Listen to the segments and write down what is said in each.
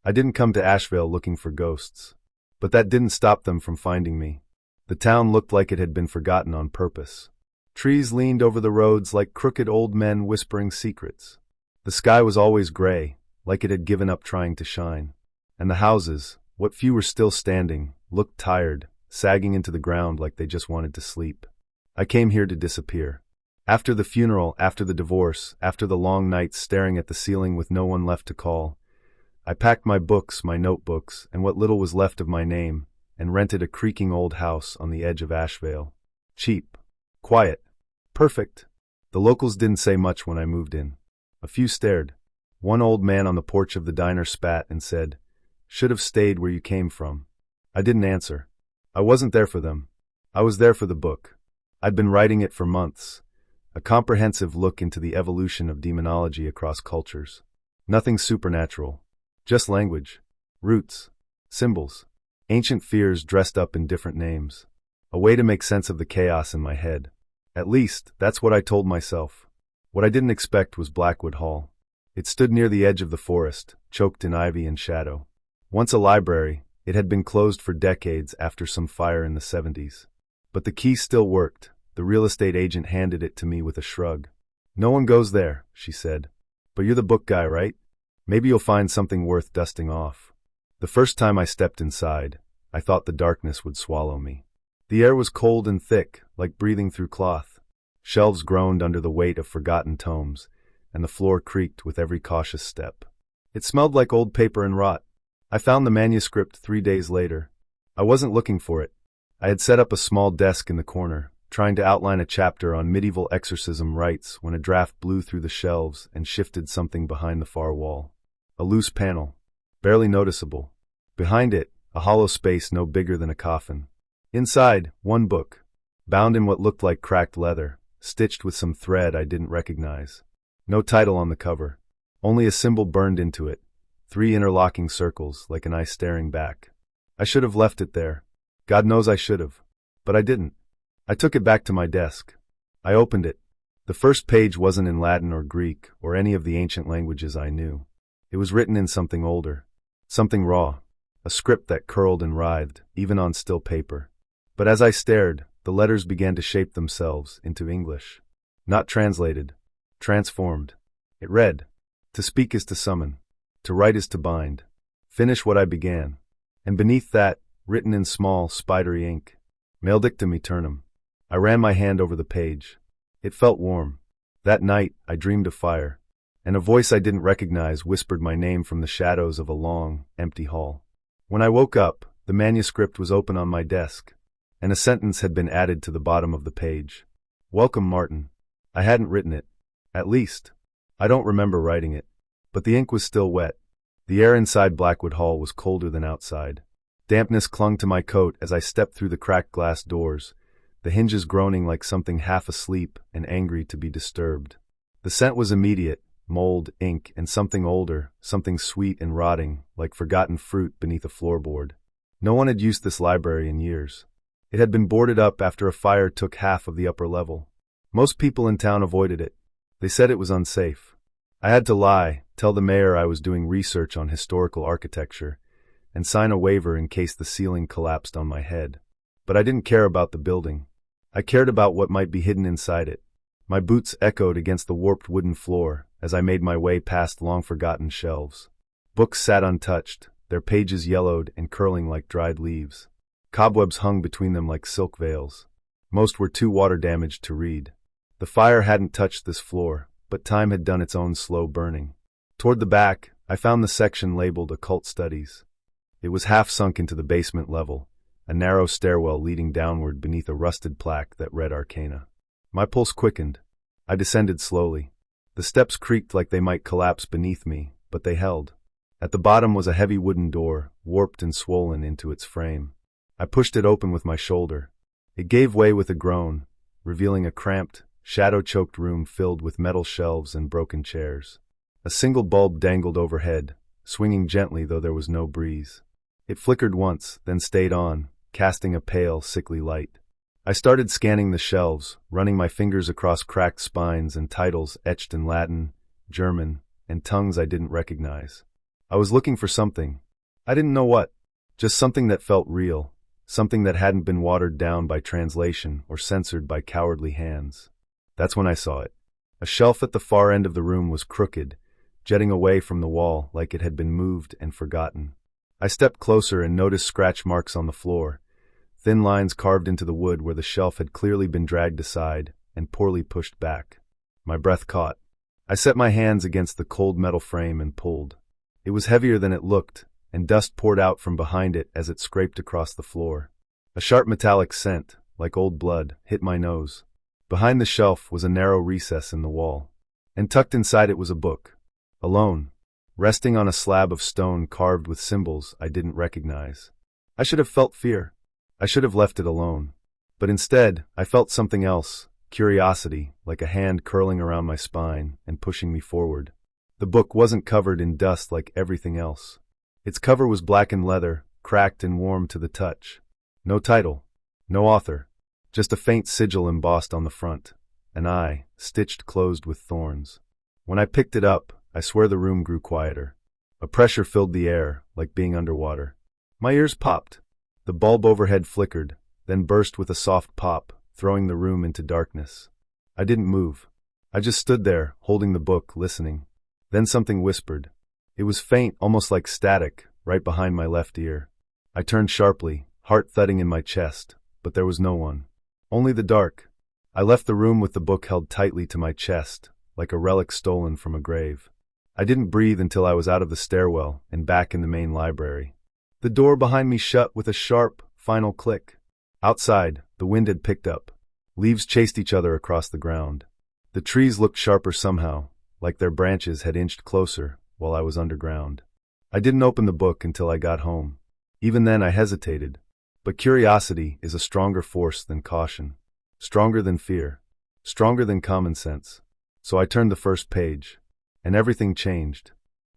I didn't come to Asheville looking for ghosts. But that didn't stop them from finding me. The town looked like it had been forgotten on purpose. Trees leaned over the roads like crooked old men whispering secrets. The sky was always gray, like it had given up trying to shine. And the houses, what few were still standing, looked tired, sagging into the ground like they just wanted to sleep. I came here to disappear. After the funeral, after the divorce, after the long nights staring at the ceiling with no one left to call, I packed my books, my notebooks, and what little was left of my name, and rented a creaking old house on the edge of Asheville. Cheap. Quiet. Perfect. The locals didn't say much when I moved in. A few stared. One old man on the porch of the diner spat and said, "Should have stayed where you came from." I didn't answer. I wasn't there for them. I was there for the book. I'd been writing it for months. A comprehensive look into the evolution of demonology across cultures. Nothing supernatural. Just language. Roots. Symbols. Ancient fears dressed up in different names. A way to make sense of the chaos in my head. At least, that's what I told myself. What I didn't expect was Blackwood Hall. It stood near the edge of the forest, choked in ivy and shadow. Once a library, it had been closed for decades after some fire in the 70s. But the key still worked. The real estate agent handed it to me with a shrug. "No one goes there," she said. "But you're the book guy, right? Maybe you'll find something worth dusting off." The first time I stepped inside, I thought the darkness would swallow me. The air was cold and thick, like breathing through cloth. Shelves groaned under the weight of forgotten tomes, and the floor creaked with every cautious step. It smelled like old paper and rot. I found the manuscript 3 days later. I wasn't looking for it. I had set up a small desk in the corner, trying to outline a chapter on medieval exorcism rites when a draft blew through the shelves and shifted something behind the far wall. A loose panel, barely noticeable. Behind it, a hollow space no bigger than a coffin. Inside, one book, bound in what looked like cracked leather, stitched with some thread I didn't recognize. No title on the cover, only a symbol burned into it, 3 interlocking circles like an eye staring back. I should have left it there. God knows I should have. But I didn't. I took it back to my desk. I opened it. The first page wasn't in Latin or Greek or any of the ancient languages I knew. It was written in something older, something raw, a script that curled and writhed, even on still paper. But as I stared, the letters began to shape themselves into English. Not translated, transformed. It read, "To speak is to summon, to write is to bind. Finish what I began." And beneath that, written in small, spidery ink, "Maledictum aeternum." I ran my hand over the page. It felt warm. That night, I dreamed of fire, and a voice I didn't recognize whispered my name from the shadows of a long, empty hall. When I woke up, the manuscript was open on my desk, and a sentence had been added to the bottom of the page. "Welcome, Martin." I hadn't written it. At least, I don't remember writing it. But the ink was still wet. The air inside Blackwood Hall was colder than outside. Dampness clung to my coat as I stepped through the cracked glass doors, the hinges groaning like something half asleep and angry to be disturbed. The scent was immediate, mold, ink, and something older, something sweet and rotting, like forgotten fruit beneath a floorboard. No one had used this library in years. It had been boarded up after a fire took half of the upper level. Most people in town avoided it. They said it was unsafe. I had to lie, tell the mayor I was doing research on historical architecture, and sign a waiver in case the ceiling collapsed on my head. But I didn't care about the building. I cared about what might be hidden inside it. My boots echoed against the warped wooden floor as I made my way past long-forgotten shelves. Books sat untouched, their pages yellowed and curling like dried leaves. Cobwebs hung between them like silk veils. Most were too water-damaged to read. The fire hadn't touched this floor, but time had done its own slow burning. Toward the back, I found the section labeled Occult Studies. It was half sunk into the basement level, a narrow stairwell leading downward beneath a rusted plaque that read Arcana. My pulse quickened. I descended slowly. The steps creaked like they might collapse beneath me, but they held. At the bottom was a heavy wooden door, warped and swollen into its frame. I pushed it open with my shoulder. It gave way with a groan, revealing a cramped, shadow-choked room filled with metal shelves and broken chairs. A single bulb dangled overhead, swinging gently though there was no breeze. It flickered once, then stayed on, casting a pale, sickly light. I started scanning the shelves, running my fingers across cracked spines and titles etched in Latin, German, and tongues I didn't recognize. I was looking for something. I didn't know what. Just something that felt real. Something that hadn't been watered down by translation or censored by cowardly hands. That's when I saw it. A shelf at the far end of the room was crooked, jetting away from the wall like it had been moved and forgotten. I stepped closer and noticed scratch marks on the floor, thin lines carved into the wood where the shelf had clearly been dragged aside and poorly pushed back. My breath caught. I set my hands against the cold metal frame and pulled. It was heavier than it looked, and dust poured out from behind it as it scraped across the floor. A sharp metallic scent, like old blood, hit my nose. Behind the shelf was a narrow recess in the wall, and tucked inside it was a book. Alone, resting on a slab of stone carved with symbols I didn't recognize. I should have felt fear. I should have left it alone. But instead, I felt something else, curiosity, like a hand curling around my spine and pushing me forward. The book wasn't covered in dust like everything else. Its cover was blackened leather, cracked and warm to the touch. No title, no author, just a faint sigil embossed on the front, an eye, stitched closed with thorns. When I picked it up, I swear the room grew quieter. A pressure filled the air, like being underwater. My ears popped. The bulb overhead flickered, then burst with a soft pop, throwing the room into darkness. I didn't move. I just stood there, holding the book, listening. Then something whispered. It was faint, almost like static, right behind my left ear. I turned sharply, heart thudding in my chest, but there was no one. Only the dark. I left the room with the book held tightly to my chest, like a relic stolen from a grave. I didn't breathe until I was out of the stairwell and back in the main library. The door behind me shut with a sharp, final click. Outside, the wind had picked up. Leaves chased each other across the ground. The trees looked sharper somehow, like their branches had inched closer while I was underground. I didn't open the book until I got home. Even then I hesitated. But curiosity is a stronger force than caution. Stronger than fear. Stronger than common sense. So I turned the first page. And everything changed.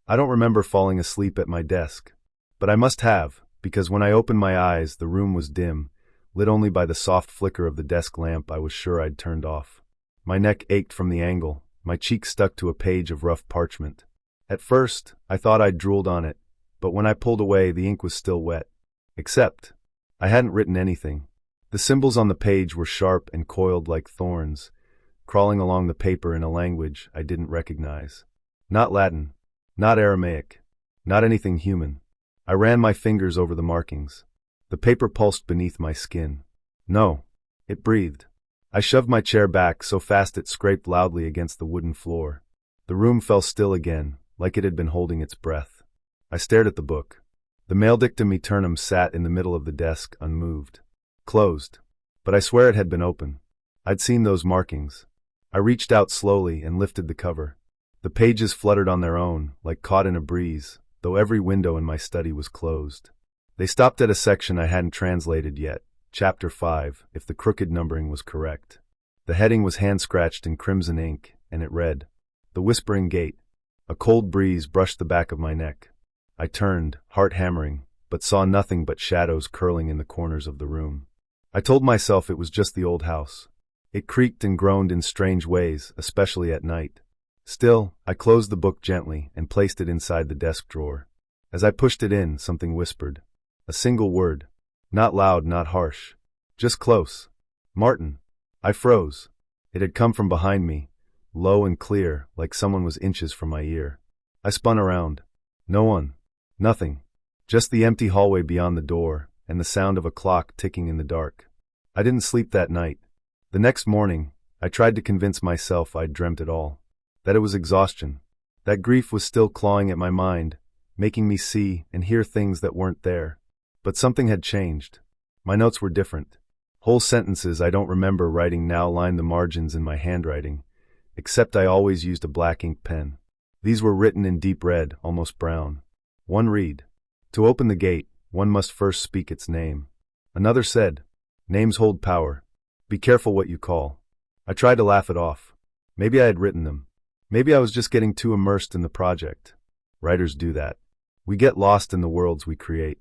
I don't remember falling asleep at my desk. But I must have, because when I opened my eyes, the room was dim, lit only by the soft flicker of the desk lamp I was sure I'd turned off. My neck ached from the angle, my cheek stuck to a page of rough parchment. At first, I thought I'd drooled on it, but when I pulled away, the ink was still wet. Except, I hadn't written anything. The symbols on the page were sharp and coiled like thorns, crawling along the paper in a language I didn't recognize. Not Latin, not Aramaic, not anything human. I ran my fingers over the markings. The paper pulsed beneath my skin. No, it breathed. I shoved my chair back so fast it scraped loudly against the wooden floor. The room fell still again, like it had been holding its breath. I stared at the book. The Maledictum Aeternum sat in the middle of the desk, unmoved. Closed. But I swear it had been open. I'd seen those markings. I reached out slowly and lifted the cover. The pages fluttered on their own, like caught in a breeze, though every window in my study was closed. They stopped at a section I hadn't translated yet, Chapter 5, if the crooked numbering was correct. The heading was hand-scratched in crimson ink, and it read, The Whispering Gate. A cold breeze brushed the back of my neck. I turned, heart hammering, but saw nothing but shadows curling in the corners of the room. I told myself it was just the old house. It creaked and groaned in strange ways, especially at night. Still, I closed the book gently and placed it inside the desk drawer. As I pushed it in, something whispered. A single word. Not loud, not harsh. Just close. Martin. I froze. It had come from behind me, low and clear, like someone was inches from my ear. I spun around. No one. Nothing. Just the empty hallway beyond the door, and the sound of a clock ticking in the dark. I didn't sleep that night. The next morning, I tried to convince myself I'd dreamt it all. That it was exhaustion. That grief was still clawing at my mind, making me see and hear things that weren't there. But something had changed. My notes were different. Whole sentences I don't remember writing now lined the margins in my handwriting, except I always used a black ink pen. These were written in deep red, almost brown. One read, To open the gate, one must first speak its name. Another said, Names hold power. Be careful what you call. I tried to laugh it off. Maybe I had written them. Maybe I was just getting too immersed in the project. Writers do that. We get lost in the worlds we create.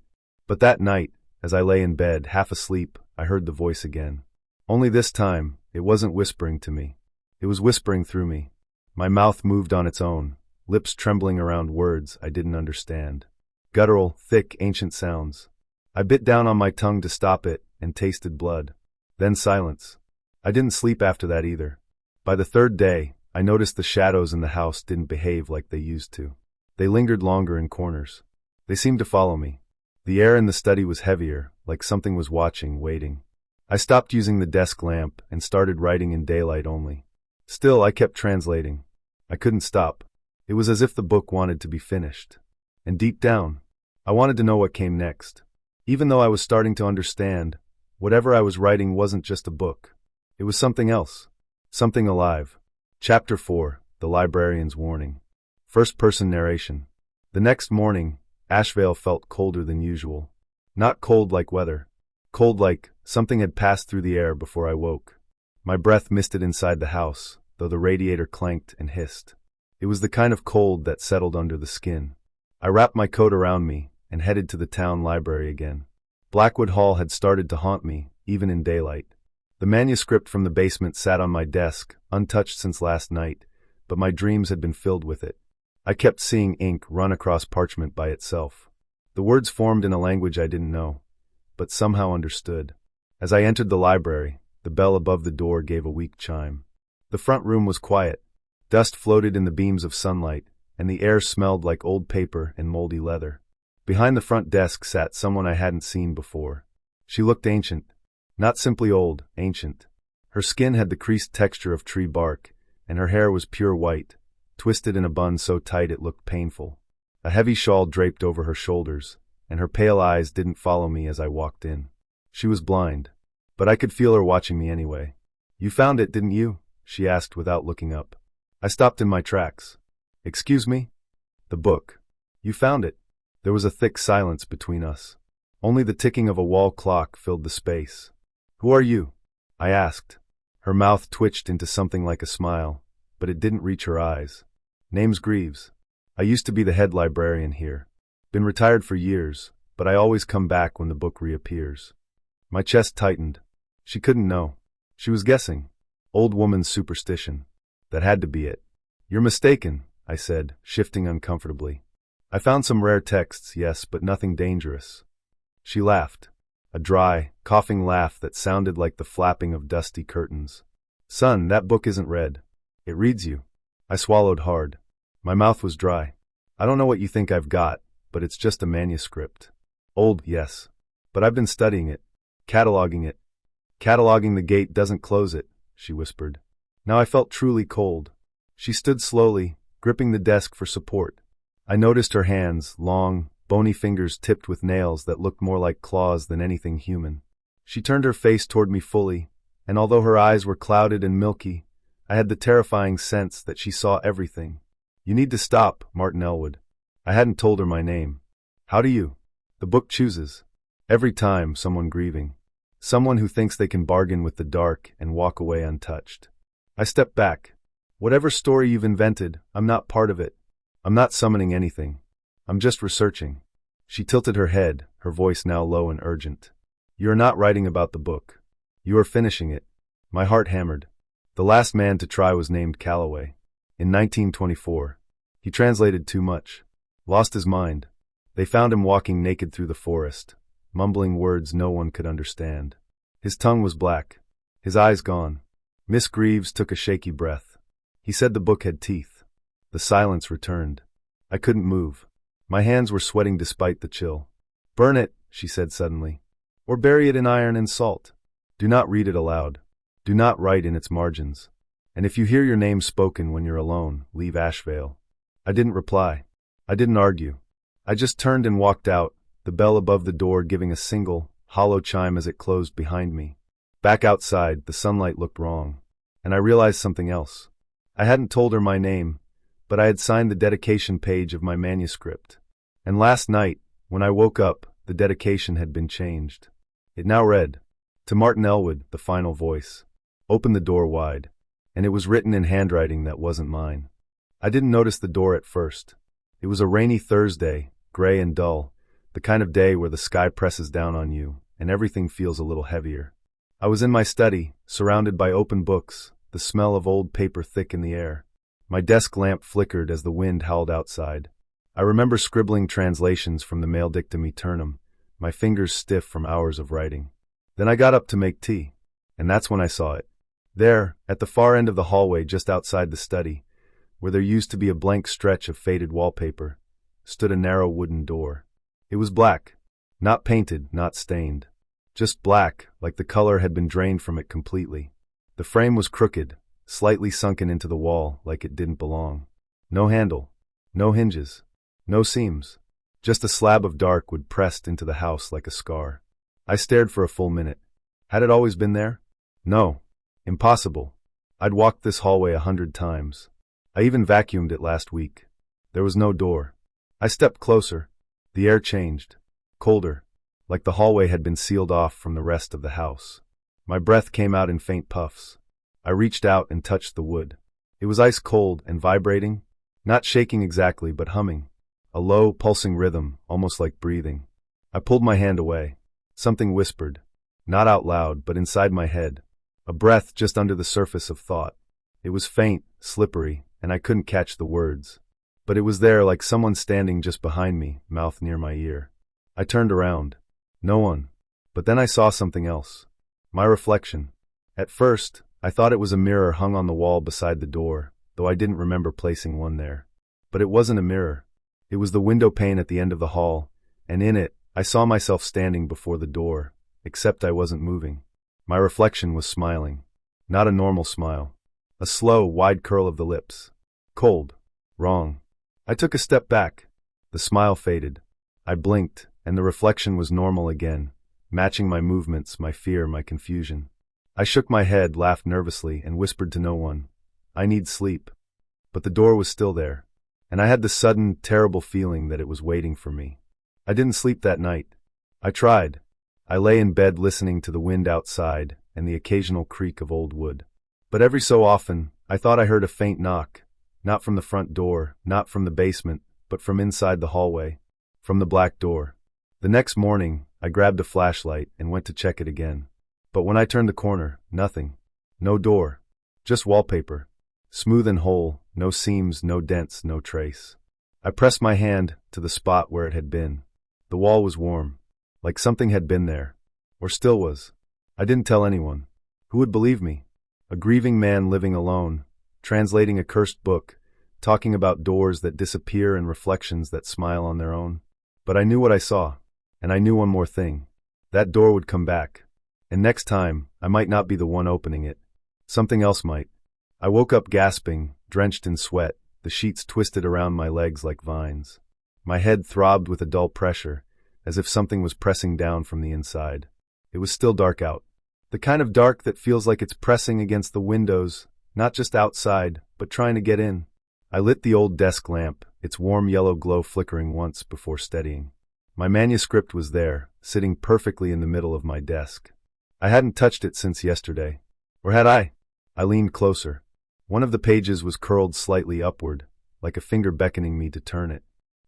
But that night, as I lay in bed, half asleep, I heard the voice again. Only this time, it wasn't whispering to me. It was whispering through me. My mouth moved on its own, lips trembling around words I didn't understand. Guttural, thick, ancient sounds. I bit down on my tongue to stop it and tasted blood. Then silence. I didn't sleep after that either. By the third day, I noticed the shadows in the house didn't behave like they used to. They lingered longer in corners. They seemed to follow me. The air in the study was heavier, like something was watching, waiting. I stopped using the desk lamp and started writing in daylight only. Still, I kept translating. I couldn't stop. It was as if the book wanted to be finished. And deep down, I wanted to know what came next. Even though I was starting to understand, whatever I was writing wasn't just a book. It was something else. Something alive. Chapter 4, The Librarian's Warning. First-person narration. The next morning, Ashvale felt colder than usual. Not cold like weather. Cold like something had passed through the air before I woke. My breath misted inside the house, though the radiator clanked and hissed. It was the kind of cold that settled under the skin. I wrapped my coat around me and headed to the town library again. Blackwood Hall had started to haunt me, even in daylight. The manuscript from the basement sat on my desk, untouched since last night, but my dreams had been filled with it. I kept seeing ink run across parchment by itself. The words formed in a language I didn't know, but somehow understood. As I entered the library, the bell above the door gave a weak chime. The front room was quiet. Dust floated in the beams of sunlight, and the air smelled like old paper and moldy leather. Behind the front desk sat someone I hadn't seen before. She looked ancient. Not simply old, ancient. Her skin had the creased texture of tree bark, and her hair was pure white, twisted in a bun so tight it looked painful. A heavy shawl draped over her shoulders, and her pale eyes didn't follow me as I walked in. She was blind, but I could feel her watching me anyway. "You found it, didn't you?" she asked without looking up. I stopped in my tracks. "Excuse me?" "The book. You found it." There was a thick silence between us. Only the ticking of a wall clock filled the space. "Who are you?" I asked. Her mouth twitched into something like a smile, but it didn't reach her eyes. "Name's Greaves. I used to be the head librarian here. Been retired for years, but I always come back when the book reappears." My chest tightened. She couldn't know. She was guessing. Old woman's superstition. That had to be it. "You're mistaken," I said, shifting uncomfortably. "I found some rare texts, yes, but nothing dangerous." She laughed. A dry, coughing laugh that sounded like the flapping of dusty curtains. "Son, that book isn't read. It reads you." I swallowed hard. My mouth was dry. "I don't know what you think I've got, but it's just a manuscript. Old, yes. But I've been studying it. Cataloging it." "Cataloging the gate doesn't close it," she whispered. Now I felt truly cold. She stood slowly, gripping the desk for support. I noticed her hands, long, bony fingers tipped with nails that looked more like claws than anything human. She turned her face toward me fully, and although her eyes were clouded and milky, I had the terrifying sense that she saw everything. "You need to stop, Martin Elwood." I hadn't told her my name. "How do you?" The book chooses. Every time, someone grieving. Someone who thinks they can bargain with the dark and walk away untouched. I stepped back. "Whatever story you've invented, I'm not part of it. I'm not summoning anything. I'm just researching." She tilted her head, her voice now low and urgent. "You are not writing about the book. You are finishing it." My heart hammered. The last man to try was named Calloway. In 1924. He translated too much. Lost his mind. They found him walking naked through the forest, mumbling words no one could understand. His tongue was black. His eyes gone. Miss Greaves took a shaky breath. He said the book had teeth. The silence returned. I couldn't move. My hands were sweating despite the chill. "Burn it," she said suddenly. "Or bury it in iron and salt. Do not read it aloud. Do not write in its margins. And if you hear your name spoken when you're alone, leave Ashvale." I didn't reply. I didn't argue. I just turned and walked out, the bell above the door giving a single, hollow chime as it closed behind me. Back outside, the sunlight looked wrong. And I realized something else. I hadn't told her my name, but I had signed the dedication page of my manuscript. And last night, when I woke up, the dedication had been changed. It now read, "To Martin Elwood, the final voice. Open the door wide." And it was written in handwriting that wasn't mine. I didn't notice the door at first. It was a rainy Thursday, gray and dull, the kind of day where the sky presses down on you, and everything feels a little heavier. I was in my study, surrounded by open books, the smell of old paper thick in the air. My desk lamp flickered as the wind howled outside. I remember scribbling translations from the male dictum aeternum, my fingers stiff from hours of writing. Then I got up to make tea, and that's when I saw it. There, at the far end of the hallway just outside the study, where there used to be a blank stretch of faded wallpaper, stood a narrow wooden door. It was black, not painted, not stained. Just black, like the color had been drained from it completely. The frame was crooked, slightly sunken into the wall like it didn't belong. No handle, no hinges, no seams. Just a slab of dark wood pressed into the house like a scar. I stared for a full minute. Had it always been there? No. Impossible. I'd walked this hallway 100 times. I even vacuumed it last week. There was no door. I stepped closer. The air changed. Colder. Like the hallway had been sealed off from the rest of the house. My breath came out in faint puffs. I reached out and touched the wood. It was ice cold and vibrating. Not shaking exactly, but humming. A low, pulsing rhythm, almost like breathing. I pulled my hand away. Something whispered. Not out loud, but inside my head. A breath just under the surface of thought. It was faint, slippery, and I couldn't catch the words. But it was there like someone standing just behind me, mouth near my ear. I turned around. No one. But then I saw something else. My reflection. At first, I thought it was a mirror hung on the wall beside the door, though I didn't remember placing one there. But it wasn't a mirror. It was the window pane at the end of the hall, and in it, I saw myself standing before the door, except I wasn't moving. My reflection was smiling. Not a normal smile. A slow, wide curl of the lips. Cold. Wrong. I took a step back. The smile faded. I blinked, and the reflection was normal again, matching my movements, my fear, my confusion. I shook my head, laughed nervously, and whispered to no one, "I need sleep." But the door was still there, and I had the sudden, terrible feeling that it was waiting for me. I didn't sleep that night. I tried. I lay in bed listening to the wind outside and the occasional creak of old wood. But every so often, I thought I heard a faint knock, not from the front door, not from the basement, but from inside the hallway, from the black door. The next morning, I grabbed a flashlight and went to check it again. But when I turned the corner, nothing. No door. Just wallpaper. Smooth and whole, no seams, no dents, no trace. I pressed my hand to the spot where it had been. The wall was warm, like something had been there, or still was. I didn't tell anyone. Who would believe me? A grieving man living alone, translating a cursed book, talking about doors that disappear and reflections that smile on their own. But I knew what I saw, and I knew one more thing. That door would come back. And next time, I might not be the one opening it. Something else might. I woke up gasping, drenched in sweat, the sheets twisted around my legs like vines. My head throbbed with a dull pressure, as if something was pressing down from the inside. It was still dark out. The kind of dark that feels like it's pressing against the windows, not just outside, but trying to get in. I lit the old desk lamp, its warm yellow glow flickering once before steadying. My manuscript was there, sitting perfectly in the middle of my desk. I hadn't touched it since yesterday. Or had I? I leaned closer. One of the pages was curled slightly upward, like a finger beckoning me to turn it.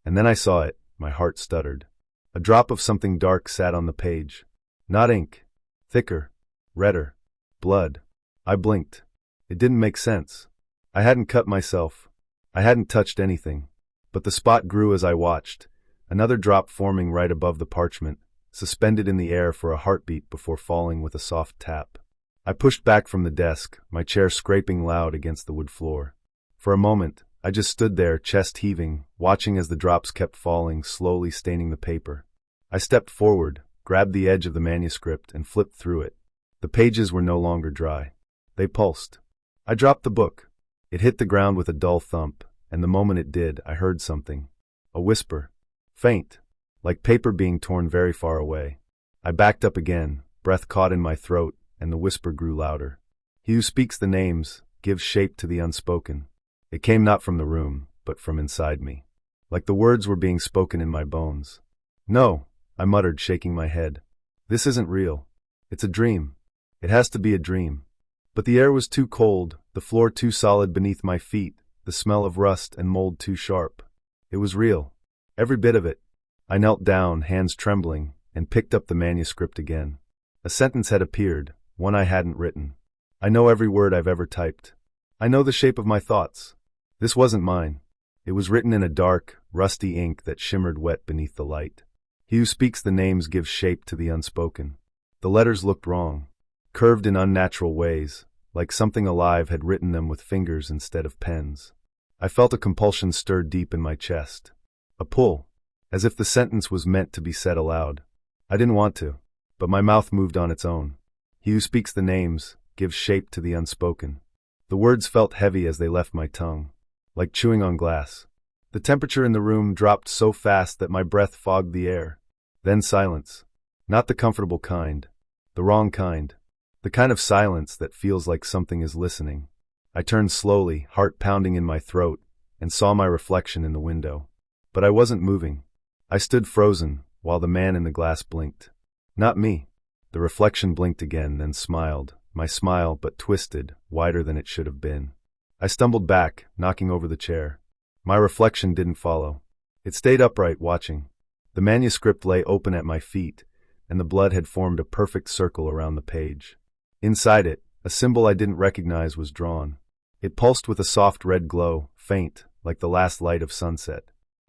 And then I saw it. My heart stuttered. A drop of something dark sat on the page. Not ink. Thicker. Redder. Blood. I blinked. It didn't make sense. I hadn't cut myself. I hadn't touched anything. But the spot grew as I watched, another drop forming right above the parchment, suspended in the air for a heartbeat before falling with a soft tap. I pushed back from the desk, my chair scraping loud against the wood floor. For a moment, I just stood there, chest heaving, watching as the drops kept falling, slowly staining the paper. I stepped forward, grabbed the edge of the manuscript, and flipped through it. The pages were no longer dry. They pulsed. I dropped the book. It hit the ground with a dull thump, and the moment it did, I heard something. A whisper. Faint. Like paper being torn very far away. I backed up again, breath caught in my throat, and the whisper grew louder. He who speaks the names gives shape to the unspoken. It came not from the room, but from inside me. Like the words were being spoken in my bones. No, I muttered, shaking my head. This isn't real. It's a dream. It has to be a dream. But the air was too cold, the floor too solid beneath my feet, the smell of rust and mold too sharp. It was real. Every bit of it. I knelt down, hands trembling, and picked up the manuscript again. A sentence had appeared, one I hadn't written. I know every word I've ever typed. I know the shape of my thoughts. This wasn't mine. It was written in a dark, rusty ink that shimmered wet beneath the light. He who speaks the names gives shape to the unspoken. The letters looked wrong, curved in unnatural ways, like something alive had written them with fingers instead of pens. I felt a compulsion stir deep in my chest. A pull, as if the sentence was meant to be said aloud. I didn't want to, but my mouth moved on its own. He who speaks the names gives shape to the unspoken. The words felt heavy as they left my tongue, like chewing on glass. The temperature in the room dropped so fast that my breath fogged the air. Then silence. Not the comfortable kind. The wrong kind. The kind of silence that feels like something is listening. I turned slowly, heart pounding in my throat, and saw my reflection in the window. But I wasn't moving. I stood frozen, while the man in the glass blinked. Not me. The reflection blinked again, then smiled. My smile, but twisted, wider than it should have been. I stumbled back, knocking over the chair. My reflection didn't follow. It stayed upright, watching. The manuscript lay open at my feet, and the blood had formed a perfect circle around the page. Inside it, a symbol I didn't recognize was drawn. It pulsed with a soft red glow, faint, like the last light of sunset.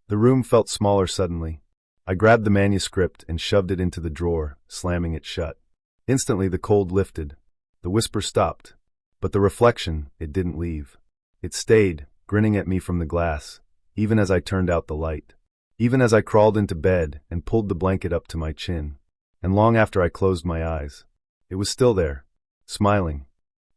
The room felt smaller suddenly. I grabbed the manuscript and shoved it into the drawer, slamming it shut. Instantly the cold lifted. The whisper stopped. But the reflection, it didn't leave. It stayed, grinning at me from the glass, even as I turned out the light. Even as I crawled into bed and pulled the blanket up to my chin. And long after I closed my eyes, it was still there, smiling.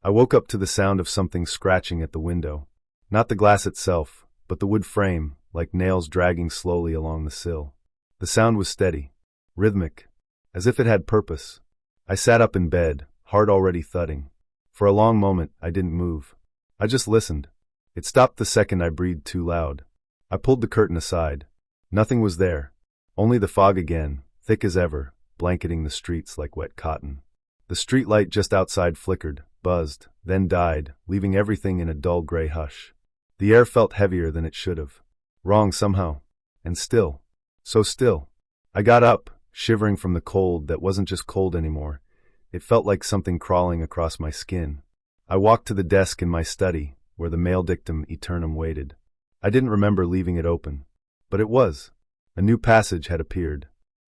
I woke up to the sound of something scratching at the window. Not the glass itself, but the wood frame, like nails dragging slowly along the sill. The sound was steady, rhythmic, as if it had purpose. I sat up in bed, heart already thudding. For a long moment, I didn't move. I just listened. It stopped the second I breathed too loud. I pulled the curtain aside. Nothing was there. Only the fog again, thick as ever, blanketing the streets like wet cotton. The street light just outside flickered, buzzed, then died, leaving everything in a dull gray hush. The air felt heavier than it should have. Wrong somehow. And still. So still. I got up, shivering from the cold that wasn't just cold anymore. It felt like something crawling across my skin. I walked to the desk in my study, where the mail dictum aeternum waited. I didn't remember leaving it open. But it was. A new passage had appeared.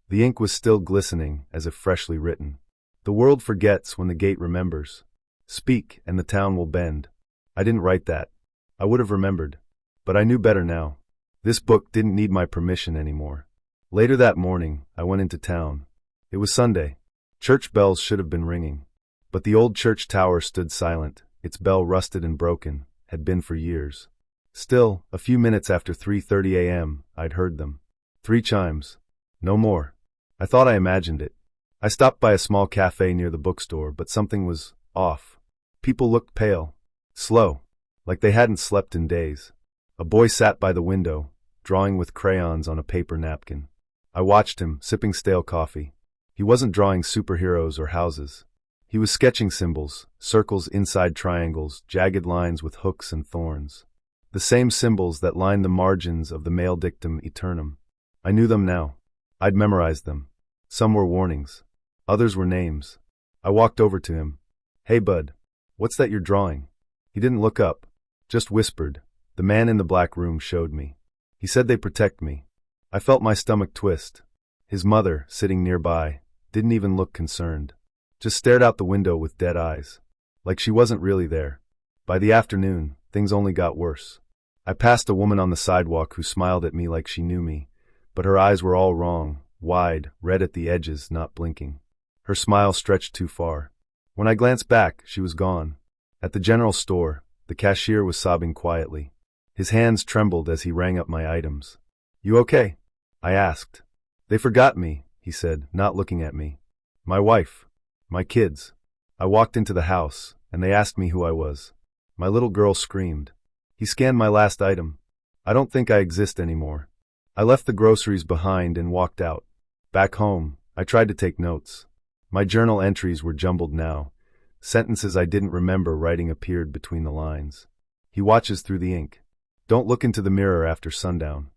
The ink was still glistening, as if freshly written. The world forgets when the gate remembers. Speak, and the town will bend. I didn't write that. I would have remembered. But I knew better now. This book didn't need my permission anymore. Later that morning, I went into town. It was Sunday. Church bells should have been ringing. But the old church tower stood silent, its bell rusted and broken, had been for years. Still, a few minutes after 3:30 a.m., I'd heard them. 3 chimes. No more. I thought I imagined it. I stopped by a small cafe near the bookstore, but something was off. People looked pale, slow, like they hadn't slept in days. A boy sat by the window, drawing with crayons on a paper napkin. I watched him, sipping stale coffee. He wasn't drawing superheroes or houses. He was sketching symbols, circles inside triangles, jagged lines with hooks and thorns. The same symbols that lined the margins of the mail dictum aeternum. I knew them now. I'd memorized them. Some were warnings. Others were names. I walked over to him. "Hey bud, what's that you're drawing?" He didn't look up, just whispered. The man in the black room showed me. He said they protect me. I felt my stomach twist. His mother, sitting nearby, didn't even look concerned. Just stared out the window with dead eyes. Like she wasn't really there. By the afternoon, things only got worse. I passed a woman on the sidewalk who smiled at me like she knew me, but her eyes were all wrong, wide, red at the edges, not blinking. Her smile stretched too far. When I glanced back, she was gone. At the general store, the cashier was sobbing quietly. His hands trembled as he rang up my items. "You okay?" I asked. "They forgot me," he said, not looking at me. "My wife. My kids." I walked into the house, and they asked me who I was. My little girl screamed. He scanned my last item. I don't think I exist anymore. I left the groceries behind and walked out. Back home, I tried to take notes. My journal entries were jumbled now. Sentences I didn't remember writing appeared between the lines. He watches through the ink. Don't look into the mirror after sundown.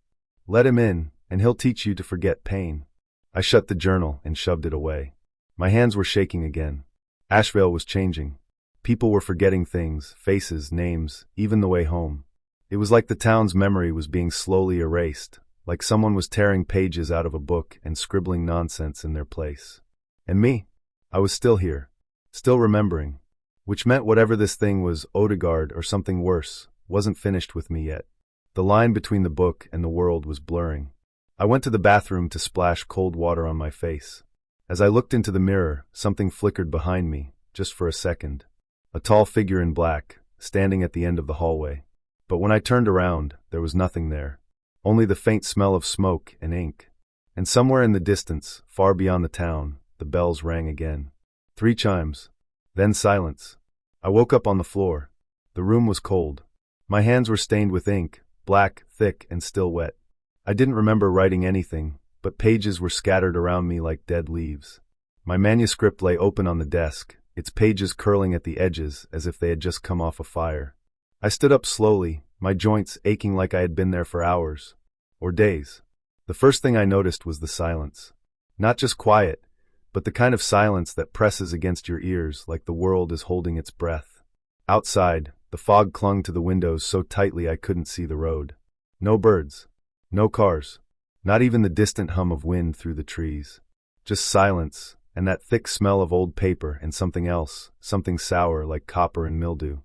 Let him in, and he'll teach you to forget pain. I shut the journal and shoved it away. My hands were shaking again. Asheville was changing. People were forgetting things, faces, names, even the way home. It was like the town's memory was being slowly erased, like someone was tearing pages out of a book and scribbling nonsense in their place. And me? I was still here, still remembering, which meant whatever this thing was, Odegaard or something worse, wasn't finished with me yet. The line between the book and the world was blurring. I went to the bathroom to splash cold water on my face. As I looked into the mirror, something flickered behind me, just for a second. A tall figure in black, standing at the end of the hallway. But when I turned around, there was nothing there. Only the faint smell of smoke and ink. And somewhere in the distance, far beyond the town, the bells rang again. 3 chimes. Then silence. I woke up on the floor. The room was cold. My hands were stained with ink, black, thick, and still wet. I didn't remember writing anything, but pages were scattered around me like dead leaves. My manuscript lay open on the desk, its pages curling at the edges as if they had just come off a fire. I stood up slowly, my joints aching like I had been there for hours. Or days. The first thing I noticed was the silence. Not just quiet, but the kind of silence that presses against your ears like the world is holding its breath. Outside, the fog clung to the windows so tightly I couldn't see the road. No birds. No cars. Not even the distant hum of wind through the trees. Just silence, and that thick smell of old paper and something else, something sour like copper and mildew.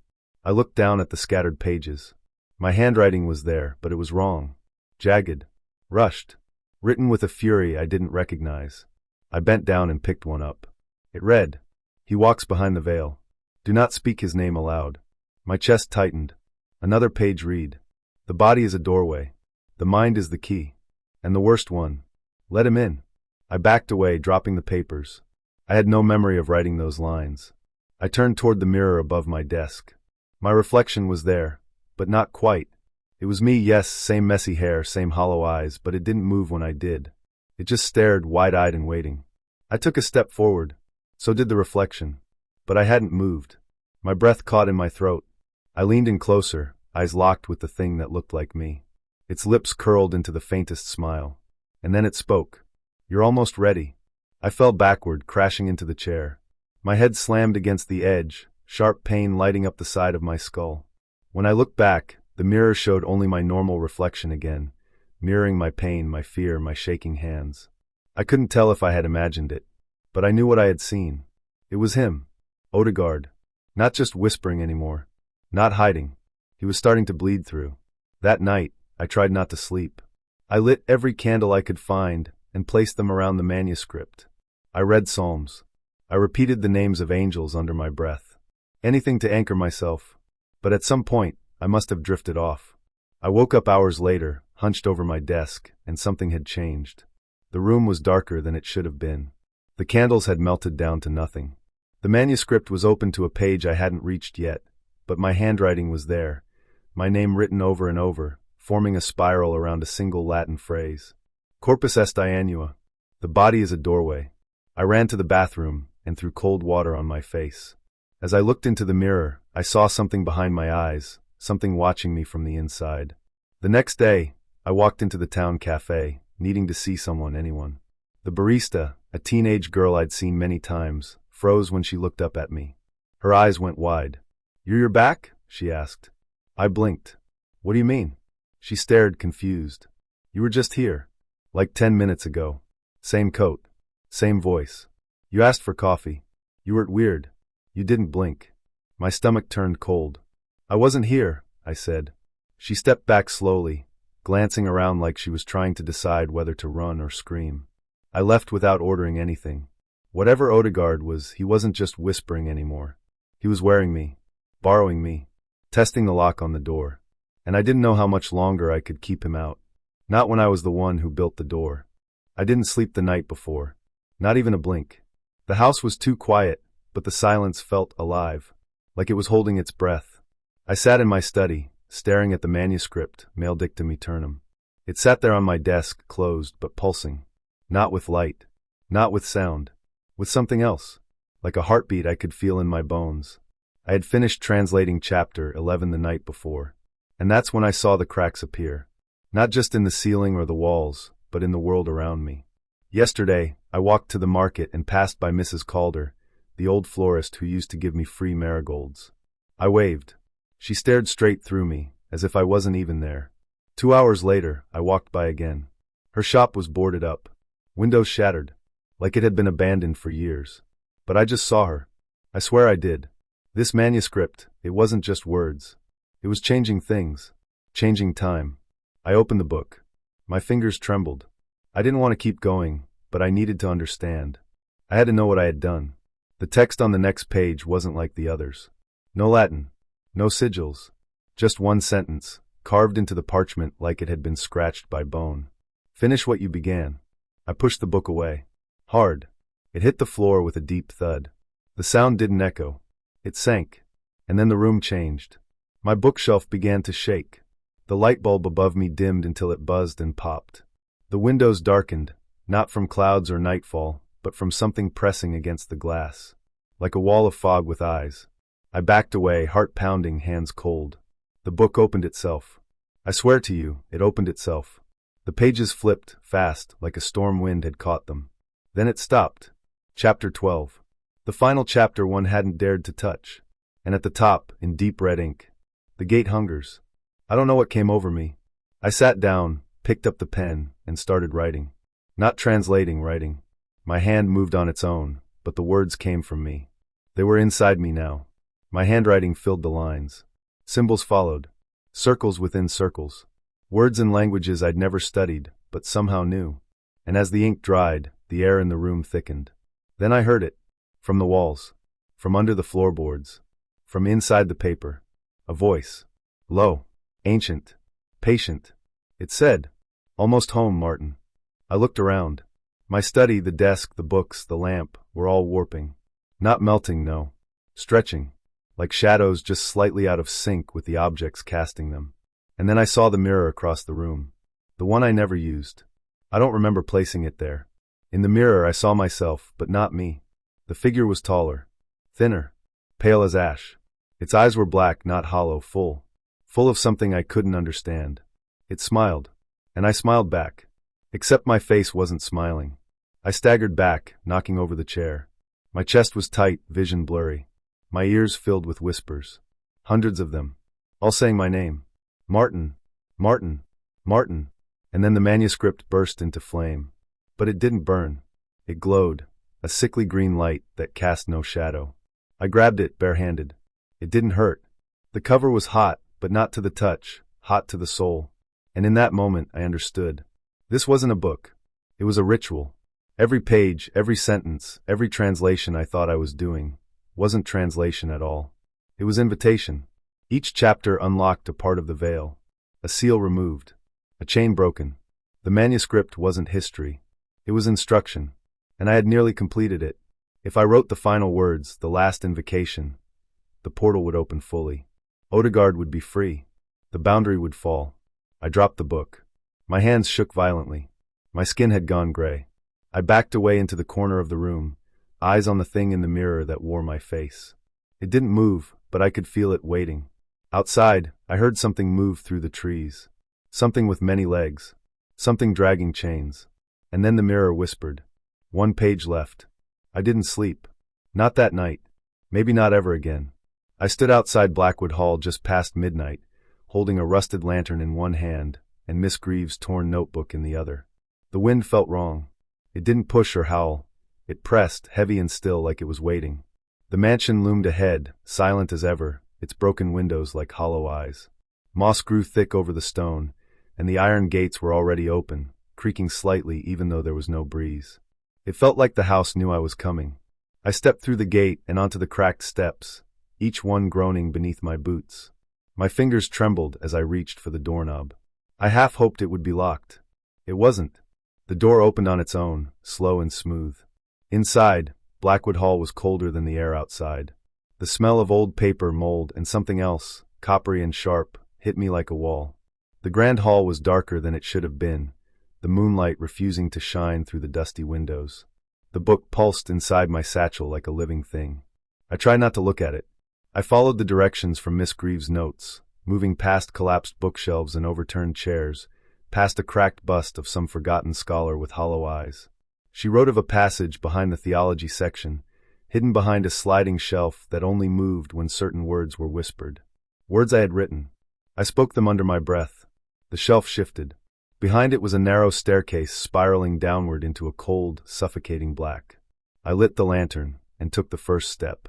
I looked down at the scattered pages. My handwriting was there, but it was wrong. Jagged. Rushed. Written with a fury I didn't recognize. I bent down and picked one up. It read, "He walks behind the veil. Do not speak his name aloud." My chest tightened. Another page read, "The body is a doorway. The mind is the key. And the worst one. Let him in." I backed away, dropping the papers. I had no memory of writing those lines. I turned toward the mirror above my desk. My reflection was there, but not quite. It was me, yes, same messy hair, same hollow eyes, but it didn't move when I did. It just stared, wide-eyed and waiting. I took a step forward. So did the reflection. But I hadn't moved. My breath caught in my throat. I leaned in closer, eyes locked with the thing that looked like me. Its lips curled into the faintest smile. And then it spoke. "You're almost ready." I fell backward, crashing into the chair. My head slammed against the edge, sharp pain lighting up the side of my skull. When I looked back, the mirror showed only my normal reflection again, mirroring my pain, my fear, my shaking hands. I couldn't tell if I had imagined it, but I knew what I had seen. It was him, Odegaard. Not just whispering anymore. Not hiding. He was starting to bleed through. That night, I tried not to sleep. I lit every candle I could find and placed them around the manuscript. I read psalms. I repeated the names of angels under my breath. Anything to anchor myself. But at some point, I must have drifted off. I woke up hours later, hunched over my desk, and something had changed. The room was darker than it should have been. The candles had melted down to nothing. The manuscript was open to a page I hadn't reached yet, but my handwriting was there, my name written over and over, forming a spiral around a single Latin phrase. Corpus est anua. The body is a doorway. I ran to the bathroom and threw cold water on my face. As I looked into the mirror, I saw something behind my eyes, something watching me from the inside. The next day, I walked into the town cafe, needing to see someone, anyone. The barista, a teenage girl I'd seen many times, froze when she looked up at me. Her eyes went wide. You're back?" she asked. I blinked. "What do you mean?" She stared, confused. "You were just here. Like 10 minutes ago. Same coat. Same voice. You asked for coffee. You were weird. You didn't blink." My stomach turned cold. "I wasn't here," I said. She stepped back slowly, glancing around like she was trying to decide whether to run or scream. I left without ordering anything. Whatever Odegaard was, he wasn't just whispering anymore. He was wearing me, borrowing me, testing the lock on the door. And I didn't know how much longer I could keep him out. Not when I was the one who built the door. I didn't sleep the night before. Not even a blink. The house was too quiet, but the silence felt alive, like it was holding its breath. I sat in my study, staring at the manuscript, Male Dictum Aeternum. It sat there on my desk, closed but pulsing. Not with light. Not with sound. With something else. Like a heartbeat I could feel in my bones. I had finished translating chapter 11 the night before. And that's when I saw the cracks appear. Not just in the ceiling or the walls, but in the world around me. Yesterday, I walked to the market and passed by Mrs. Calder, the old florist who used to give me free marigolds. I waved. She stared straight through me, as if I wasn't even there. 2 hours later, I walked by again. Her shop was boarded up. Windows shattered, like it had been abandoned for years. But I just saw her. I swear I did. This manuscript, it wasn't just words. It was changing things. Changing time. I opened the book. My fingers trembled. I didn't want to keep going, but I needed to understand. I had to know what I had done. The text on the next page wasn't like the others. No Latin. No sigils. Just one sentence, carved into the parchment like it had been scratched by bone. Finish what you began. I pushed the book away. Hard. It hit the floor with a deep thud. The sound didn't echo. It sank. And then the room changed. My bookshelf began to shake. The light bulb above me dimmed until it buzzed and popped. The windows darkened, not from clouds or nightfall, but from something pressing against the glass. Like a wall of fog with eyes. I backed away, heart pounding, hands cold. The book opened itself. I swear to you, it opened itself. The pages flipped, fast, like a storm wind had caught them. Then it stopped. Chapter 12. The final chapter one hadn't dared to touch. And at the top, in deep red ink, the gate hungers. I don't know what came over me. I sat down, picked up the pen, and started writing. Not translating, writing. My hand moved on its own, but the words came from me. They were inside me now. My handwriting filled the lines. Symbols followed. Circles within circles. Words and languages I'd never studied, but somehow knew. And as the ink dried, the air in the room thickened. Then I heard it. From the walls. From under the floorboards. From inside the paper. A voice. Low. Ancient. Patient. It said, "Almost home, Martin." I looked around. My study, the desk, the books, the lamp, were all warping. Not melting, no. Stretching. Like shadows just slightly out of sync with the objects casting them. And then I saw the mirror across the room. The one I never used. I don't remember placing it there. In the mirror I saw myself, but not me. The figure was taller. Thinner. Pale as ash. Its eyes were black, not hollow, full. Full of something I couldn't understand. It smiled. And I smiled back. Except my face wasn't smiling. I staggered back, knocking over the chair. My chest was tight, vision blurry. My ears filled with whispers. Hundreds of them. All saying my name. Martin. Martin. Martin. And then the manuscript burst into flame. But it didn't burn. It glowed. A sickly green light that cast no shadow. I grabbed it, barehanded. It didn't hurt. The cover was hot, but not to the touch, hot to the soul. And in that moment, I understood. This wasn't a book. It was a ritual. Every page, every sentence, every translation I thought I was doing wasn't translation at all. It was invitation. Each chapter unlocked a part of the veil. A seal removed. A chain broken. The manuscript wasn't history. It was instruction. And I had nearly completed it. If I wrote the final words, the last invocation, the portal would open fully. Odegaard would be free. The boundary would fall. I dropped the book. My hands shook violently. My skin had gone gray. I backed away into the corner of the room, eyes on the thing in the mirror that wore my face. It didn't move, but I could feel it waiting. Outside, I heard something move through the trees. Something with many legs. Something dragging chains. And then the mirror whispered. 1 page left. I didn't sleep. Not that night. Maybe not ever again. I stood outside Blackwood Hall just past midnight, holding a rusted lantern in one hand and Miss Greaves' torn notebook in the other. The wind felt wrong. It didn't push or howl. It pressed, heavy and still, like it was waiting. The mansion loomed ahead, silent as ever, its broken windows like hollow eyes. Moss grew thick over the stone, and the iron gates were already open, creaking slightly even though there was no breeze. It felt like the house knew I was coming. I stepped through the gate and onto the cracked steps, each one groaning beneath my boots. My fingers trembled as I reached for the doorknob. I half hoped it would be locked. It wasn't. The door opened on its own, slow and smooth. Inside, Blackwood Hall was colder than the air outside. The smell of old paper, mold, and something else, coppery and sharp, hit me like a wall. The grand hall was darker than it should have been, the moonlight refusing to shine through the dusty windows. The book pulsed inside my satchel like a living thing. I tried not to look at it. I followed the directions from Miss Greaves' notes, moving past collapsed bookshelves and overturned chairs, past a cracked bust of some forgotten scholar with hollow eyes. She wrote of a passage behind the theology section, hidden behind a sliding shelf that only moved when certain words were whispered. Words I had written. I spoke them under my breath. The shelf shifted. Behind it was a narrow staircase spiraling downward into a cold, suffocating black. I lit the lantern and took the first step.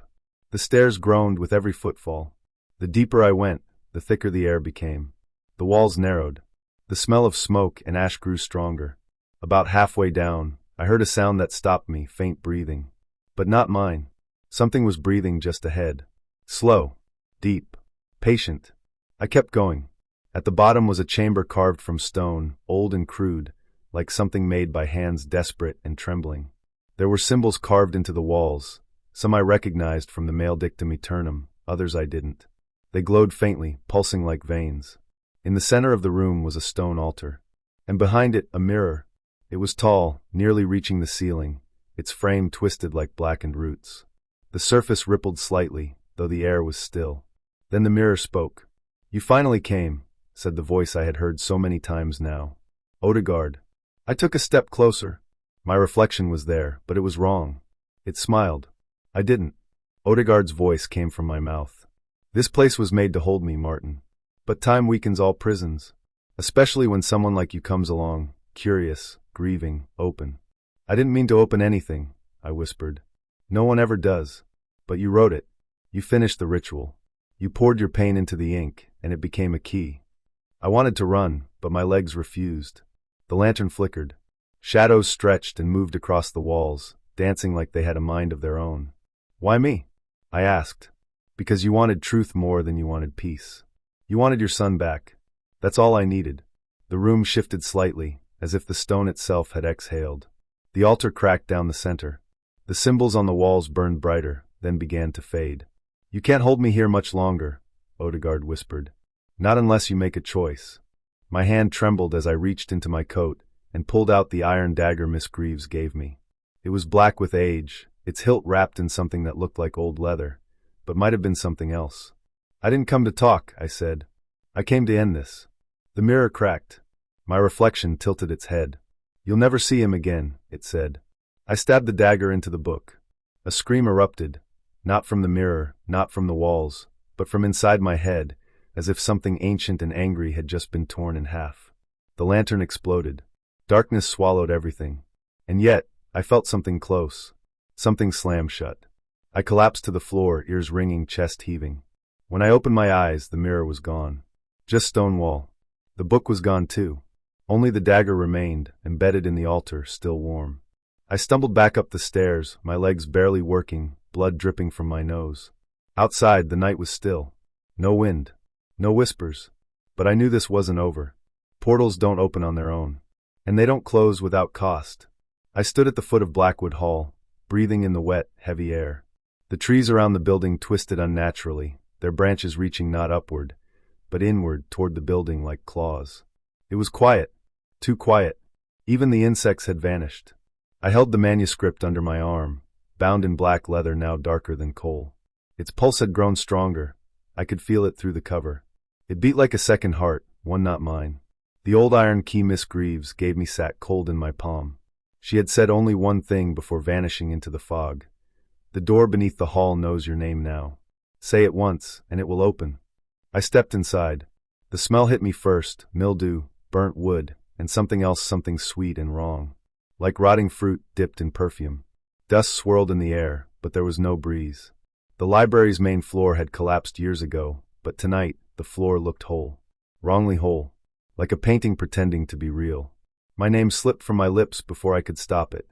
The stairs groaned with every footfall. The deeper I went, the thicker the air became. The walls narrowed. The smell of smoke and ash grew stronger. About halfway down, I heard a sound that stopped me, faint breathing. But not mine. Something was breathing just ahead. Slow, deep, patient. I kept going. At the bottom was a chamber carved from stone, old and crude, like something made by hands desperate and trembling. There were symbols carved into the walls. Some I recognized from the male dictum aeternum, others I didn't. They glowed faintly, pulsing like veins. In the center of the room was a stone altar, and behind it a mirror. It was tall, nearly reaching the ceiling, its frame twisted like blackened roots. The surface rippled slightly, though the air was still. Then the mirror spoke. "You finally came," said the voice I had heard so many times now. "Odegaard." I took a step closer. My reflection was there, but it was wrong. It smiled. I didn't. Odegaard's voice came from my mouth. "This place was made to hold me, Martin. But time weakens all prisons, especially when someone like you comes along, curious, grieving, open." "I didn't mean to open anything," I whispered. "No one ever does. But you wrote it. You finished the ritual. You poured your pain into the ink, and it became a key." I wanted to run, but my legs refused. The lantern flickered. Shadows stretched and moved across the walls, dancing like they had a mind of their own. "Why me?" I asked. "Because you wanted truth more than you wanted peace. You wanted your son back. That's all I needed." The room shifted slightly, as if the stone itself had exhaled. The altar cracked down the center. The symbols on the walls burned brighter, then began to fade. "You can't hold me here much longer," Odegaard whispered. "Not unless you make a choice." My hand trembled as I reached into my coat and pulled out the iron dagger Miss Greaves gave me. It was black with age, its hilt wrapped in something that looked like old leather, but might have been something else. "I didn't come to talk," I said. "I came to end this." The mirror cracked. My reflection tilted its head. "You'll never see him again," it said. I stabbed the dagger into the book. A scream erupted, not from the mirror, not from the walls, but from inside my head, as if something ancient and angry had just been torn in half. The lantern exploded. Darkness swallowed everything. And yet, I felt something close. Something slam shut. I collapsed to the floor, ears ringing, chest heaving. When I opened my eyes, the mirror was gone. Just stone wall. The book was gone too. Only the dagger remained, embedded in the altar, still warm. I stumbled back up the stairs, my legs barely working, blood dripping from my nose. Outside, the night was still. No wind. No whispers. But I knew this wasn't over. Portals don't open on their own. And they don't close without cost. I stood at the foot of Blackwood Hall, breathing in the wet, heavy air. The trees around the building twisted unnaturally, their branches reaching not upward, but inward toward the building like claws. It was quiet. Too quiet. Even the insects had vanished. I held the manuscript under my arm, bound in black leather now darker than coal. Its pulse had grown stronger. I could feel it through the cover. It beat like a second heart, one not mine. The old iron key Miss Greaves gave me sat cold in my palm. She had said only one thing before vanishing into the fog. "The door beneath the hall knows your name now. Say it once, and it will open." I stepped inside. The smell hit me first, mildew, burnt wood, and something else, something sweet and wrong. Like rotting fruit dipped in perfume. Dust swirled in the air, but there was no breeze. The library's main floor had collapsed years ago, but tonight, the floor looked whole. Wrongly whole. Like a painting pretending to be real. My name slipped from my lips before I could stop it.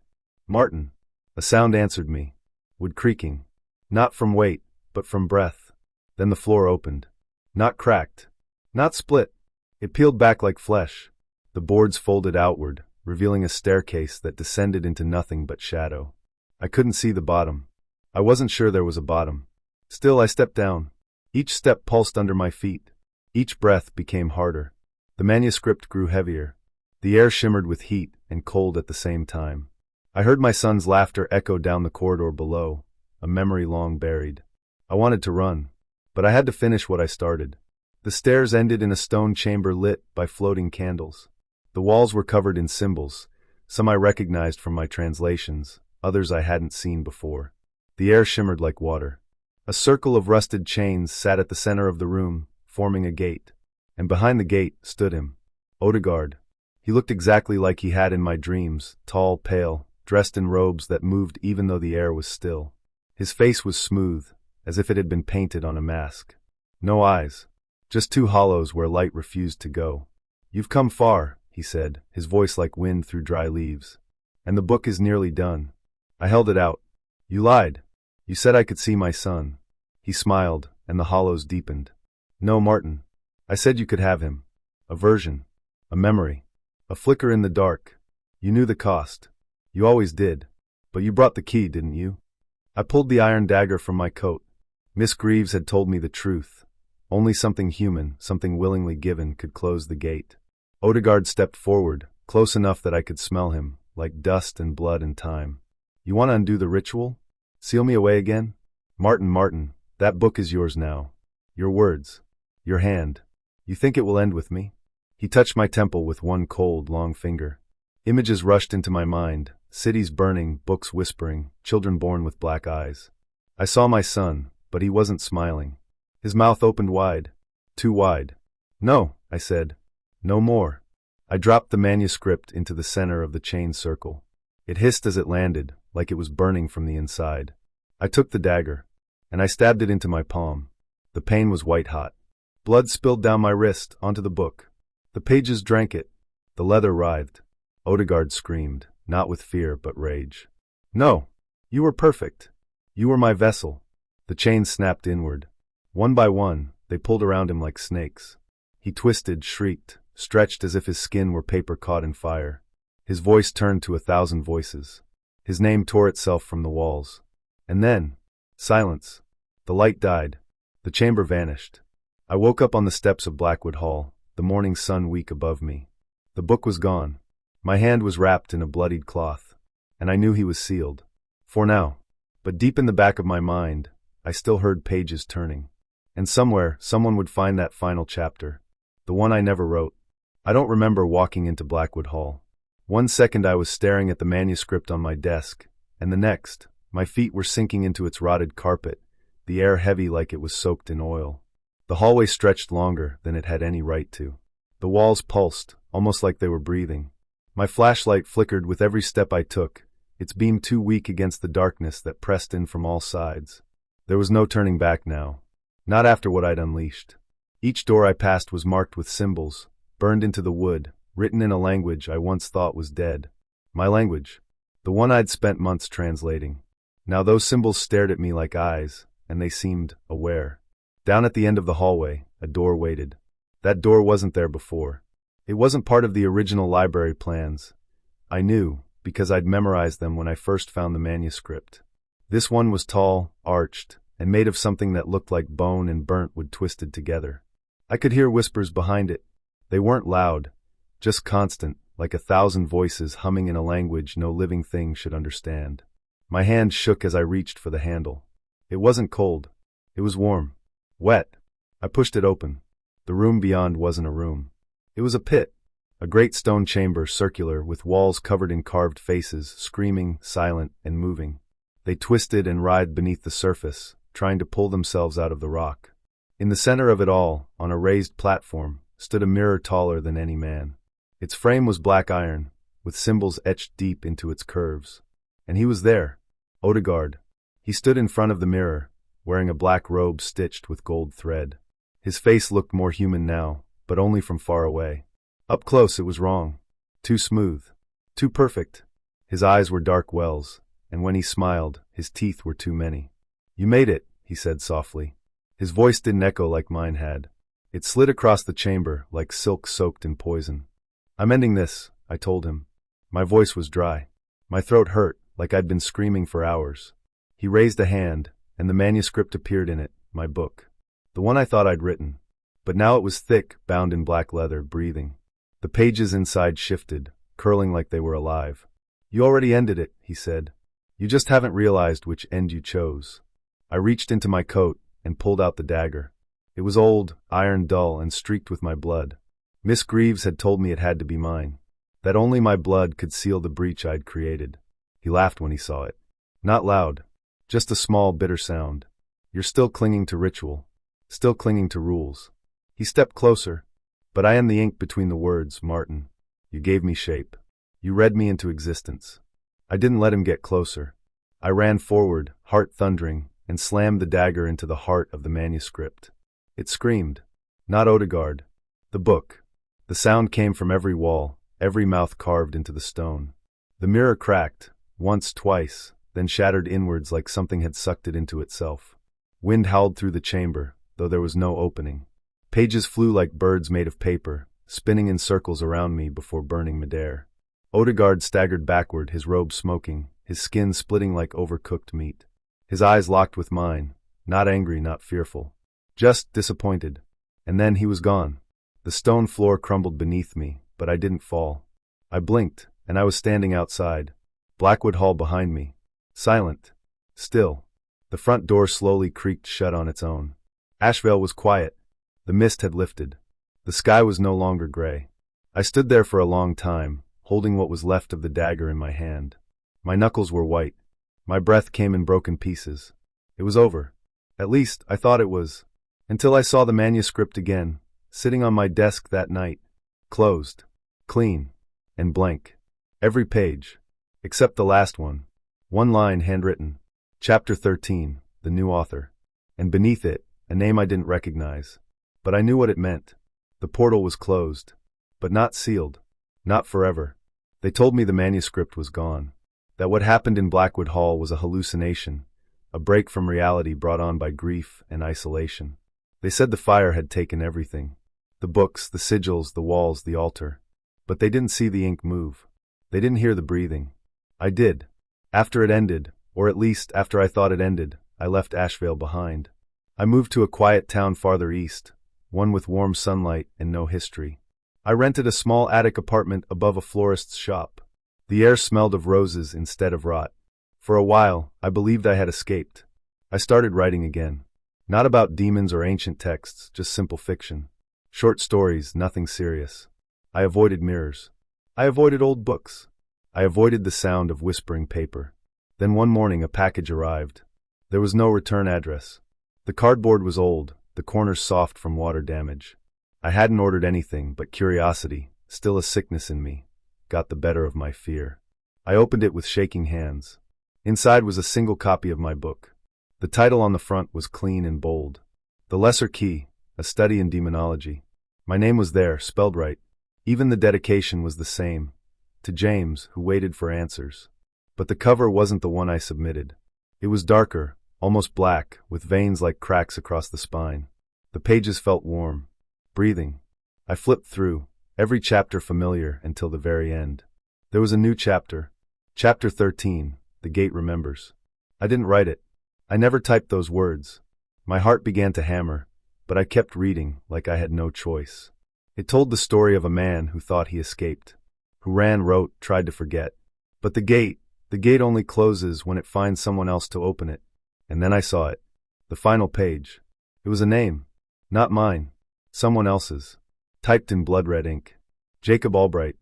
"Martin." A sound answered me. Wood creaking. Not from weight, but from breath. Then the floor opened. Not cracked. Not split. It peeled back like flesh. The boards folded outward, revealing a staircase that descended into nothing but shadow. I couldn't see the bottom. I wasn't sure there was a bottom. Still, I stepped down. Each step pulsed under my feet. Each breath became harder. The manuscript grew heavier. The air shimmered with heat and cold at the same time. I heard my son's laughter echo down the corridor below, a memory long buried. I wanted to run, but I had to finish what I started. The stairs ended in a stone chamber lit by floating candles. The walls were covered in symbols, some I recognized from my translations, others I hadn't seen before. The air shimmered like water. A circle of rusted chains sat at the center of the room, forming a gate. and behind the gate stood him, Odegaard. He looked exactly like he had in my dreams, tall, pale, dressed in robes that moved even though the air was still. His face was smooth, as if it had been painted on a mask. No eyes, just two hollows where light refused to go. "You've come far," he said, his voice like wind through dry leaves. "And the book is nearly done." I held it out. "You lied. You said I could see my son." He smiled, and the hollows deepened. "No, Martin. I said you could have him. A version. A memory. A flicker in the dark. You knew the cost. You always did. But you brought the key, didn't you?" I pulled the iron dagger from my coat. Miss Greaves had told me the truth. Only something human, something willingly given, could close the gate. Odegaard stepped forward, close enough that I could smell him, like dust and blood and time. "You want to undo the ritual? Seal me away again?" Martin, that book is yours now. Your words. Your hand. You think it will end with me?" He touched my temple with one cold, long finger. Images rushed into my mind, cities burning, books whispering, children born with black eyes. I saw my son, but he wasn't smiling. His mouth opened wide. Too wide. "No," I said. "No more." I dropped the manuscript into the center of the chain circle. It hissed as it landed, like it was burning from the inside. I took the dagger, and I stabbed it into my palm. The pain was white-hot. Blood spilled down my wrist, onto the book. The pages drank it. The leather writhed. Odegaard screamed, not with fear but rage. "No! You were perfect. You were my vessel." The chains snapped inward. One by one, they pulled around him like snakes. He twisted, shrieked, stretched as if his skin were paper caught in fire. His voice turned to 1,000 voices. His name tore itself from the walls. And then, silence. The light died. The chamber vanished. I woke up on the steps of Blackwood Hall, the morning sun weak above me. The book was gone. My hand was wrapped in a bloodied cloth, and I knew he was sealed. For now. But deep in the back of my mind, I still heard pages turning. And somewhere, someone would find that final chapter. The one I never wrote. I don't remember walking into Blackwood Hall. One second I was staring at the manuscript on my desk, and the next, my feet were sinking into its rotted carpet, the air heavy like it was soaked in oil. The hallway stretched longer than it had any right to. The walls pulsed, almost like they were breathing. My flashlight flickered with every step I took, its beam too weak against the darkness that pressed in from all sides. There was no turning back now. Not after what I'd unleashed. Each door I passed was marked with symbols, burned into the wood, written in a language I once thought was dead. My language. The one I'd spent months translating. Now those symbols stared at me like eyes, and they seemed aware. Down at the end of the hallway, a door waited. That door wasn't there before. It wasn't part of the original library plans. I knew, because I'd memorized them when I first found the manuscript. This one was tall, arched, and made of something that looked like bone and burnt wood twisted together. I could hear whispers behind it. They weren't loud, just constant, like 1,000 voices humming in a language no living thing should understand. My hand shook as I reached for the handle. It wasn't cold. It was warm. Wet. I pushed it open. The room beyond wasn't a room. It was a pit. A great stone chamber, circular, with walls covered in carved faces, screaming, silent, and moving. They twisted and writhed beneath the surface, trying to pull themselves out of the rock. In the center of it all, on a raised platform, stood a mirror taller than any man. Its frame was black iron, with symbols etched deep into its curves. And he was there, Odegaard. He stood in front of the mirror, wearing a black robe stitched with gold thread. His face looked more human now, but only from far away. Up close it was wrong. Too smooth. Too perfect. His eyes were dark wells, and when he smiled, his teeth were too many. "You made it," he said softly. His voice didn't echo like mine had. It slid across the chamber like silk soaked in poison. "I'm ending this," I told him. My voice was dry. My throat hurt, like I'd been screaming for hours. He raised a hand, and the manuscript appeared in it, my book. The one I thought I'd written. But now it was thick, bound in black leather, breathing. The pages inside shifted, curling like they were alive. "You already ended it," he said. "You just haven't realized which end you chose." I reached into my coat and pulled out the dagger. It was old, iron dull, and streaked with my blood. Miss Greaves had told me it had to be mine. That only my blood could seal the breach I'd created. He laughed when he saw it. Not loud. Just a small, bitter sound. "You're still clinging to ritual. Still clinging to rules." He stepped closer. But I am the ink between the words, Martin. You gave me shape. You read me into existence. I didn't let him get closer. I ran forward, heart thundering, and slammed the dagger into the heart of the manuscript. It screamed. Not Odegaard. The book. The sound came from every wall, every mouth carved into the stone. The mirror cracked, once, twice, then shattered inwards like something had sucked it into itself. Wind howled through the chamber, though there was no opening. Pages flew like birds made of paper, spinning in circles around me before burning midair. Odegaard staggered backward, his robe smoking, his skin splitting like overcooked meat. His eyes locked with mine, not angry, not fearful. Just disappointed. And then he was gone. The stone floor crumbled beneath me, but I didn't fall. I blinked, and I was standing outside. Blackwood Hall behind me. Silent. Still. The front door slowly creaked shut on its own. Ashvale was quiet. The mist had lifted. The sky was no longer gray. I stood there for a long time, holding what was left of the dagger in my hand. My knuckles were white. My breath came in broken pieces. It was over. At least, I thought it was. Until I saw the manuscript again, sitting on my desk that night. Closed. Clean. And blank. Every page. Except the last one. One line handwritten. Chapter 13, the new author. And beneath it, a name I didn't recognize. But I knew what it meant. The portal was closed. But not sealed. Not forever. They told me the manuscript was gone. That what happened in Blackwood Hall was a hallucination, a break from reality brought on by grief and isolation. They said the fire had taken everything. The books, the sigils, the walls, the altar. But they didn't see the ink move. They didn't hear the breathing. I did. After it ended, or at least after I thought it ended, I left Ashvale behind. I moved to a quiet town farther east, one with warm sunlight and no history. I rented a small attic apartment above a florist's shop. The air smelled of roses instead of rot. For a while, I believed I had escaped. I started writing again. Not about demons or ancient texts, just simple fiction. Short stories, nothing serious. I avoided mirrors. I avoided old books. I avoided the sound of whispering paper. Then one morning a package arrived. There was no return address. The cardboard was old, the corners soft from water damage. I hadn't ordered anything, but curiosity, still a sickness in me, got the better of my fear. I opened it with shaking hands. Inside was a single copy of my book. The title on the front was clean and bold. The Lesser Key, a study in demonology. My name was there, spelled right. Even the dedication was the same, to James, who waited for answers. But the cover wasn't the one I submitted. It was darker, almost black, with veins like cracks across the spine. The pages felt warm, breathing. I flipped through, every chapter familiar until the very end. There was a new chapter. Chapter 13, The Gate Remembers. I didn't write it. I never typed those words. My heart began to hammer, but I kept reading like I had no choice. It told the story of a man who thought he escaped, who ran, wrote, tried to forget. But the gate only closes when it finds someone else to open it. And then I saw it. The final page. It was a name. Not mine. Someone else's. Typed in blood-red ink. Jacob Albright.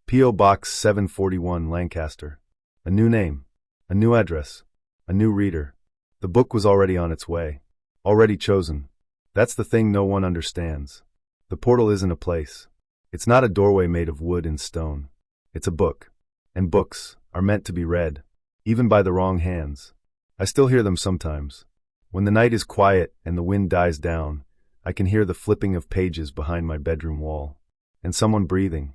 P.O. Box 741, Lancaster. A new name. A new address. A new reader. The book was already on its way. Already chosen. That's the thing no one understands. The portal isn't a place. It's not a doorway made of wood and stone. It's a book. And books are meant to be read, even by the wrong hands. I still hear them sometimes. When the night is quiet and the wind dies down, I can hear the flipping of pages behind my bedroom wall. And someone breathing.